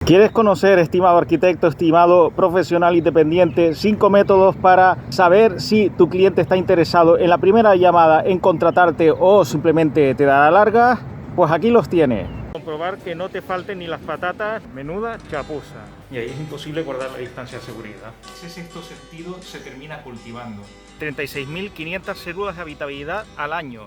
¿Quieres conocer, estimado arquitecto, estimado profesional independiente, 5 métodos para saber si tu cliente está interesado en la primera llamada en contratarte o simplemente te dará larga? Pues aquí los tienes. Comprobar que no te falten ni las patatas, menuda chapuza. Y ahí es imposible guardar la distancia de seguridad. Ese sexto sentido se termina cultivando. 36.500 células de habitabilidad al año.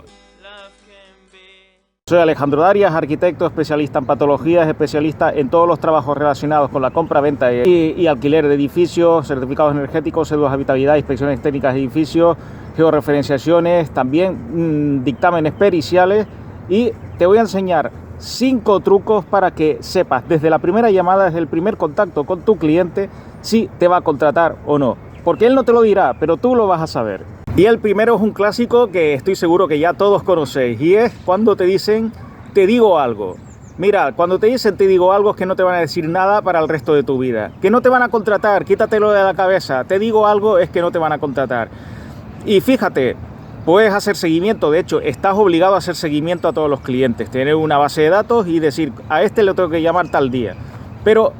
Soy Alejandro Darias, arquitecto, especialista en patologías, especialista en todos los trabajos relacionados con la compra-venta y alquiler de edificios, certificados energéticos, cédulas de habitabilidad, inspecciones técnicas de edificios, georreferenciaciones, también dictámenes periciales, y te voy a enseñar 5 trucos para que sepas desde la primera llamada, desde el primer contacto con tu cliente, si te va a contratar o no. Porque él no te lo dirá, pero tú lo vas a saber. Y el primero es un clásico que estoy seguro que ya todos conocéis, y es cuando te dicen, te digo algo. Mira, cuando te dicen te digo algo es que no te van a decir nada para el resto de tu vida. Que no te van a contratar, quítatelo de la cabeza. Te digo algo es que no te van a contratar. Y fíjate, puedes hacer seguimiento, de hecho, estás obligado a hacer seguimiento a todos los clientes. Tener una base de datos y decir, a este le tengo que llamar tal día. Pero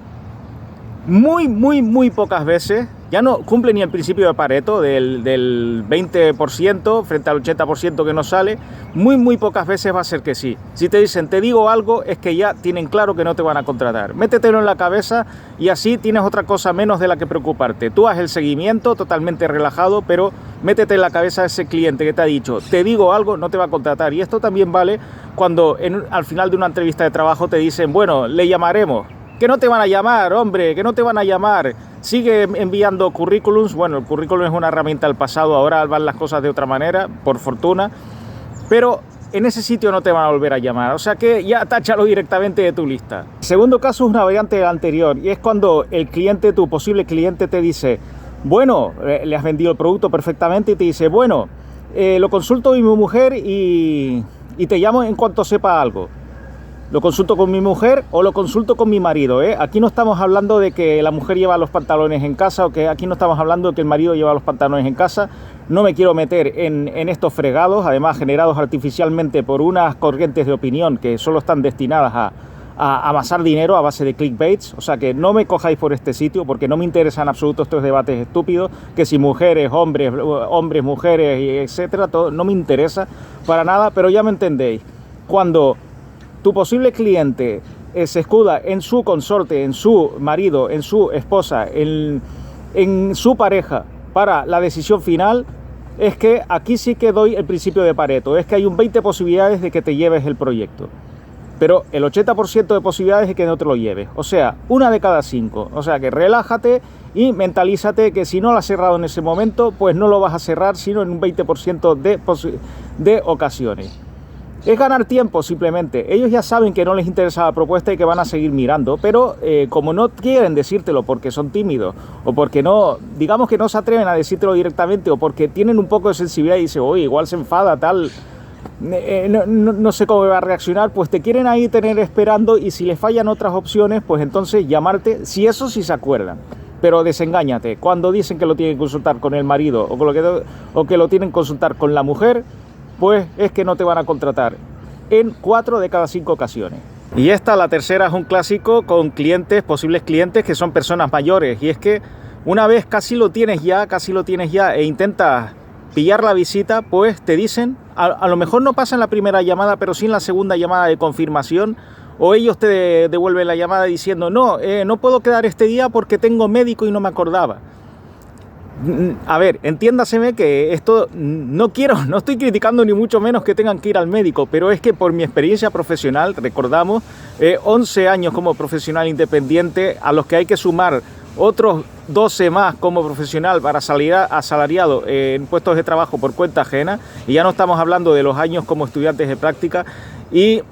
muy pocas veces, ya no cumple ni el principio de Pareto del 20% frente al 80% que no sale. Muy pocas veces va a ser que sí. Si te dicen te digo algo, es que ya tienen claro que no te van a contratar. Métetelo en la cabeza y así tienes otra cosa menos de la que preocuparte. Tú haz el seguimiento totalmente relajado, pero métete en la cabeza a ese cliente que te ha dicho te digo algo, no te va a contratar. Y esto también vale cuando al final de una entrevista de trabajo te dicen, bueno, le llamaremos. Que no te van a llamar, hombre, que no te van a llamar. Sigue enviando currículums. Bueno, el currículum es una herramienta del pasado, ahora van las cosas de otra manera, por fortuna. Pero en ese sitio no te van a volver a llamar, o sea que ya táchalo directamente de tu lista. El segundo caso es una variante del anterior, y es cuando el cliente, tu posible cliente, te dice, bueno, le has vendido el producto perfectamente y te dice, bueno, lo consulto con mi mujer y te llamo en cuanto sepa algo. Lo consulto con mi mujer o lo consulto con mi marido, ¿eh? Aquí no estamos hablando de que la mujer lleva los pantalones en casa, o que aquí no estamos hablando de que el marido lleva los pantalones en casa. No me quiero meter en estos fregados, además generados artificialmente por unas corrientes de opinión que solo están destinadas a amasar dinero a base de clickbaits. O sea que no me cojáis por este sitio porque no me interesan en absoluto estos debates estúpidos, que si mujeres, hombres, mujeres, etcétera, todo no me interesa para nada, pero ya me entendéis. Cuando tu posible cliente se escuda en su consorte, en su marido, en su esposa, en su pareja para la decisión final, es que aquí sí que doy el principio de Pareto, es que hay un 20 posibilidades de que te lleves el proyecto, pero el 80% de posibilidades de que no te lo lleves, o sea, una de cada 5, o sea que relájate y mentalízate que si no lo has cerrado en ese momento, pues no lo vas a cerrar sino en un 20% de ocasiones. Es ganar tiempo simplemente. Ellos ya saben que no les interesa la propuesta y que van a seguir mirando, pero como no quieren decírtelo porque son tímidos o porque no, digamos que no se atreven a decírtelo directamente o porque tienen un poco de sensibilidad y dicen, oye, igual se enfada, tal, no sé cómo va a reaccionar, pues te quieren ahí tener esperando y si les fallan otras opciones, pues entonces llamarte, si eso sí se acuerdan. Pero desengáñate, cuando dicen que lo tienen que consultar con el marido o que lo tienen que consultar con la mujer, pues es que no te van a contratar en 4 de cada 5 ocasiones. Y esta, la tercera, es un clásico con clientes, posibles clientes que son personas mayores. Y es que una vez casi lo tienes ya e intentas pillar la visita, pues te dicen, a lo mejor no pasa en la primera llamada, pero sí en la segunda llamada de confirmación, o ellos te devuelven la llamada diciendo, no puedo quedar este día porque tengo médico y no me acordaba. A ver, entiéndaseme que esto no estoy criticando ni mucho menos que tengan que ir al médico, pero es que por mi experiencia profesional, recordamos, 11 años como profesional independiente, a los que hay que sumar otros 12 más como profesional para salir asalariado en puestos de trabajo por cuenta ajena, y ya no estamos hablando de los años como estudiantes de práctica, y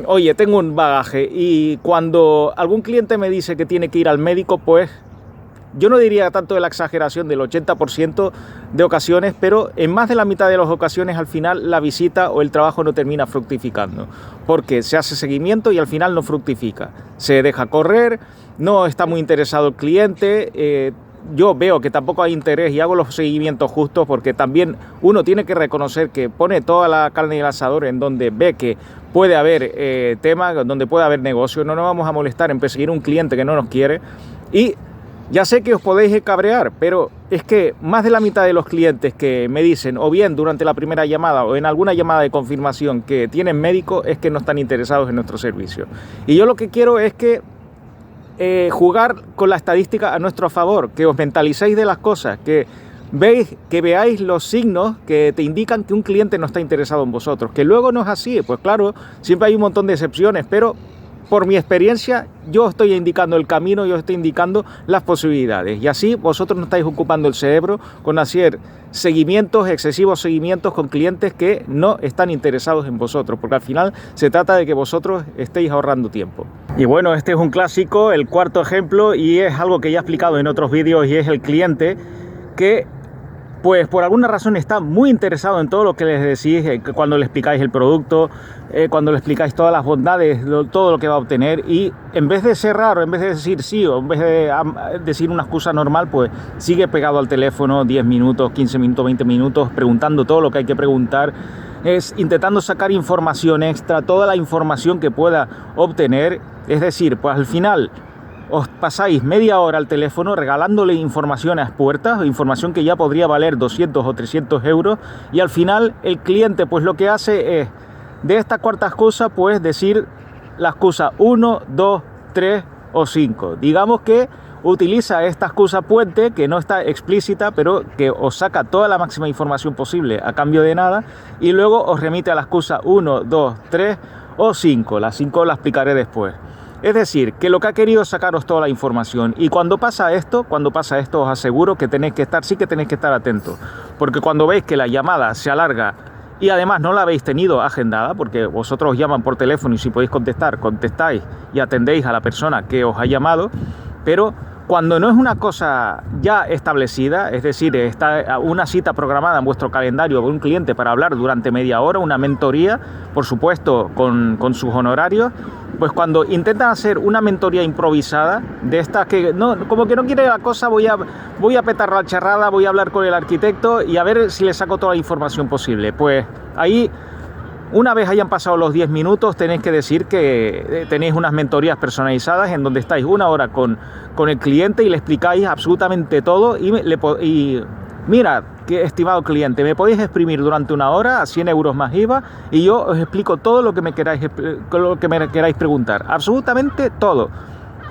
oye, tengo un bagaje, y cuando algún cliente me dice que tiene que ir al médico, pues yo no diría tanto de la exageración del 80% de ocasiones, pero en más de la mitad de las ocasiones al final la visita o el trabajo no termina fructificando, porque se hace seguimiento y al final no fructifica. Se deja correr, no está muy interesado el cliente, yo veo que tampoco hay interés y hago los seguimientos justos, porque también uno tiene que reconocer que pone toda la carne en el asador en donde ve que puede haber tema, donde puede haber negocio. No nos vamos a molestar en perseguir un cliente que no nos quiere. Y ya sé que os podéis cabrear, pero es que más de la mitad de los clientes que me dicen, o bien durante la primera llamada o en alguna llamada de confirmación, que tienen médico, es que no están interesados en nuestro servicio. Y yo lo que quiero es que jugar con la estadística a nuestro favor, que os mentalicéis de las cosas, que veáis los signos que te indican que un cliente no está interesado en vosotros, que luego no es así. Pues claro, siempre hay un montón de excepciones, pero por mi experiencia yo estoy indicando el camino, yo estoy indicando las posibilidades, y así vosotros no estáis ocupando el cerebro con hacer seguimientos, excesivos seguimientos con clientes que no están interesados en vosotros, porque al final se trata de que vosotros estéis ahorrando tiempo. Y bueno, este es un clásico, el cuarto ejemplo, y es algo que ya he explicado en otros vídeos, y es el cliente que pues por alguna razón está muy interesado en todo lo que les decís, cuando le explicáis el producto, cuando le explicáis todas las bondades, todo lo que va a obtener, y en vez de ser raro, en vez de decir sí, o en vez de decir una excusa normal, pues sigue pegado al teléfono 10 minutos, 15 minutos, 20 minutos, preguntando todo lo que hay que preguntar, intentando sacar información extra, toda la información que pueda obtener. Es decir, pues al final os pasáis media hora al teléfono regalándole información a expuertas, información que ya podría valer 200 o 300 euros, y al final el cliente pues lo que hace es, de esta cuarta excusa, pues decir la excusa 1, 2, 3 o 5. Digamos que utiliza esta excusa puente, que no está explícita, pero que os saca toda la máxima información posible a cambio de nada, y luego os remite a la excusa 1, 2, 3 o 5. La 5 la explicaré después. Es decir, que lo que ha querido es sacaros toda la información, y cuando pasa esto os aseguro que tenéis que estar atentos, porque cuando veis que la llamada se alarga y además no la habéis tenido agendada, porque vosotros os llaman por teléfono y si podéis contestar, contestáis y atendéis a la persona que os ha llamado, pero cuando no es una cosa ya establecida, es decir, está una cita programada en vuestro calendario con un cliente para hablar durante media hora, una mentoría, por supuesto, con sus honorarios, pues cuando intentan hacer una mentoría improvisada, de estas que no, como que no quiere la cosa, voy a petar la charrada, voy a hablar con el arquitecto y a ver si le saco toda la información posible. Pues ahí, una vez hayan pasado los 10 minutos, tenéis que decir que tenéis unas mentorías personalizadas en donde estáis una hora con el cliente y le explicáis absolutamente todo, y mira, que estimado cliente, me podéis exprimir durante una hora a 100 euros más IVA y yo os explico todo lo que me queráis preguntar, absolutamente todo.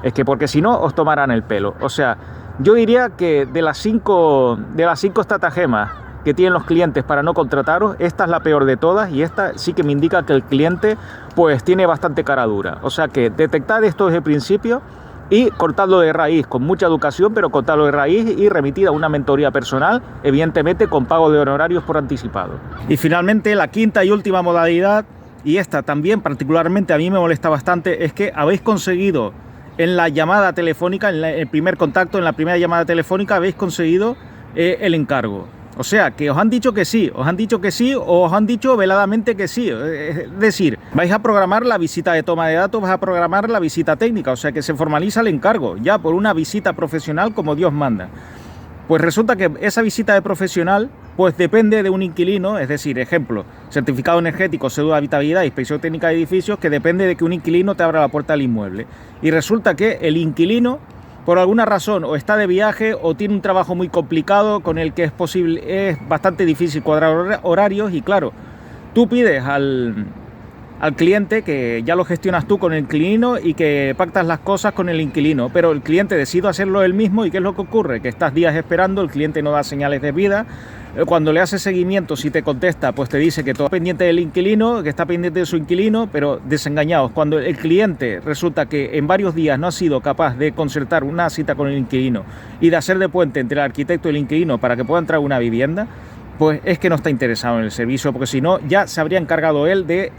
Es que porque si no os tomarán el pelo. O sea, yo diría que de las cinco estratagemas que tienen los clientes para no contrataros, esta es la peor de todas, y esta sí que me indica que el cliente pues tiene bastante cara dura. O sea que detectad esto desde el principio y cortadlo de raíz, con mucha educación, pero cortadlo de raíz y remitid a una mentoría personal, evidentemente con pago de honorarios por anticipado. Y finalmente la quinta y última modalidad, y esta también particularmente a mí me molesta bastante, es que habéis conseguido en la llamada telefónica, en el primer contacto, en la primera llamada telefónica, habéis conseguido el encargo. O sea, que os han dicho que sí, o os han dicho veladamente que sí. Es decir, vais a programar la visita de toma de datos, vais a programar la visita técnica, o sea que se formaliza el encargo, ya por una visita profesional como Dios manda. Pues resulta que esa visita de profesional, pues depende de un inquilino, es decir, ejemplo, certificado energético, cédula de habitabilidad, inspección técnica de edificios, que depende de que un inquilino te abra la puerta del inmueble. Y resulta que el inquilino, por alguna razón, o está de viaje o tiene un trabajo muy complicado con el que es bastante difícil cuadrar horarios, y claro, tú pides al cliente que ya lo gestionas tú con el inquilino y que pactas las cosas con el inquilino, pero el cliente decide hacerlo él mismo, y ¿qué es lo que ocurre? Que estás días esperando, el cliente no da señales de vida. Cuando le haces seguimiento, si te contesta, pues te dice que todo está pendiente del inquilino, que está pendiente de su inquilino, pero desengañados. Cuando el cliente resulta que en varios días no ha sido capaz de concertar una cita con el inquilino y de hacer de puente entre el arquitecto y el inquilino para que pueda entrar a una vivienda, pues es que no está interesado en el servicio, porque si no, ya se habría encargado él de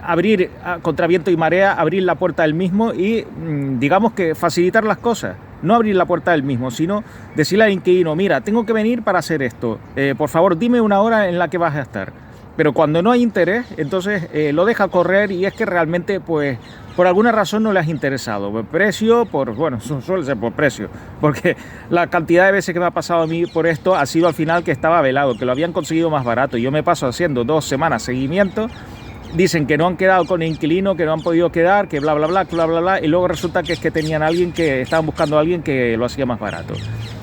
abrir contra viento y marea, abrir la puerta él mismo y digamos que facilitar las cosas. No abrir la puerta él mismo, sino decirle al inquilino: mira, tengo que venir para hacer esto, por favor dime una hora en la que vas a estar. Pero cuando no hay interés, entonces lo deja correr y es que realmente, pues, por alguna razón no le has interesado. Por precio, bueno, suele ser por precio, porque la cantidad de veces que me ha pasado a mí por esto ha sido al final que estaba velado, que lo habían conseguido más barato. Y yo me paso haciendo 2 semanas seguimiento, dicen que no han quedado con el inquilino, que no han podido quedar, que bla, bla, bla, bla, bla, bla, y luego resulta que es que tenían a alguien que estaban buscando a alguien que lo hacía más barato.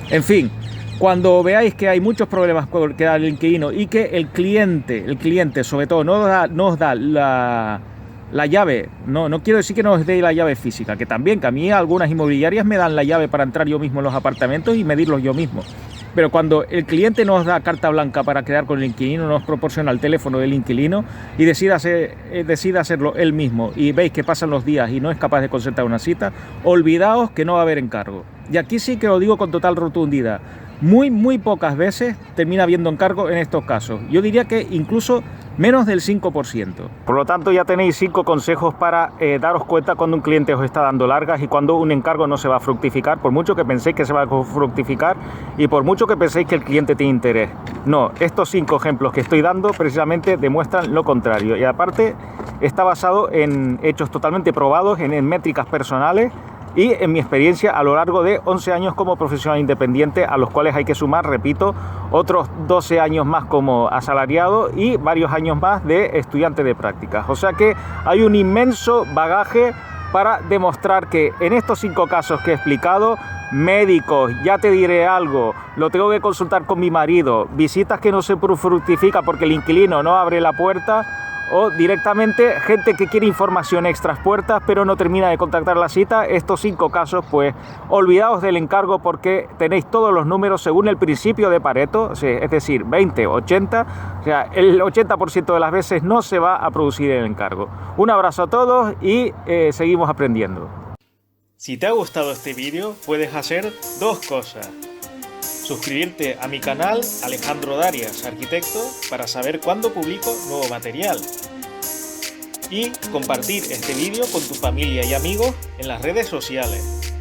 En fin. Cuando veáis que hay muchos problemas con quedar el inquilino y que el cliente sobre todo nos da la llave, no quiero decir que nos dé la llave física, que también, que a mí algunas inmobiliarias me dan la llave para entrar yo mismo en los apartamentos y medirlos yo mismo. Pero cuando el cliente nos da carta blanca para quedar con el inquilino, nos proporciona el teléfono del inquilino y decide hacerlo él mismo y veis que pasan los días y no es capaz de concertar una cita, olvidaos que no va a haber encargo. Y aquí sí que lo digo con total rotundidad. Muy pocas veces termina habiendo encargo en estos casos. Yo diría que incluso menos del 5%. Por lo tanto, ya tenéis 5 consejos para daros cuenta cuando un cliente os está dando largas y cuando un encargo no se va a fructificar, por mucho que penséis que se va a fructificar y por mucho que penséis que el cliente tiene interés. No, estos 5 ejemplos que estoy dando precisamente demuestran lo contrario. Y aparte, está basado en hechos totalmente probados, en métricas personales, y en mi experiencia a lo largo de 11 años como profesional independiente, a los cuales hay que sumar, repito, otros 12 años más como asalariado y varios años más de estudiante de prácticas. O sea que hay un inmenso bagaje para demostrar que en estos 5 casos que he explicado, médicos, ya te diré algo, lo tengo que consultar con mi marido, visitas que no se fructifica porque el inquilino no abre la puerta, o directamente gente que quiere información extras puertas pero no termina de contactar la cita. Estos 5 casos, pues olvidaos del encargo porque tenéis todos los números según el principio de Pareto, es decir, 20-80, o sea, el 80% de las veces no se va a producir el encargo. Un abrazo a todos y seguimos aprendiendo. Si te ha gustado este vídeo, puedes hacer 2 cosas. Suscribirte a mi canal Alejandro Darias, arquitecto, para saber cuándo publico nuevo material. Y compartir este vídeo con tu familia y amigos en las redes sociales.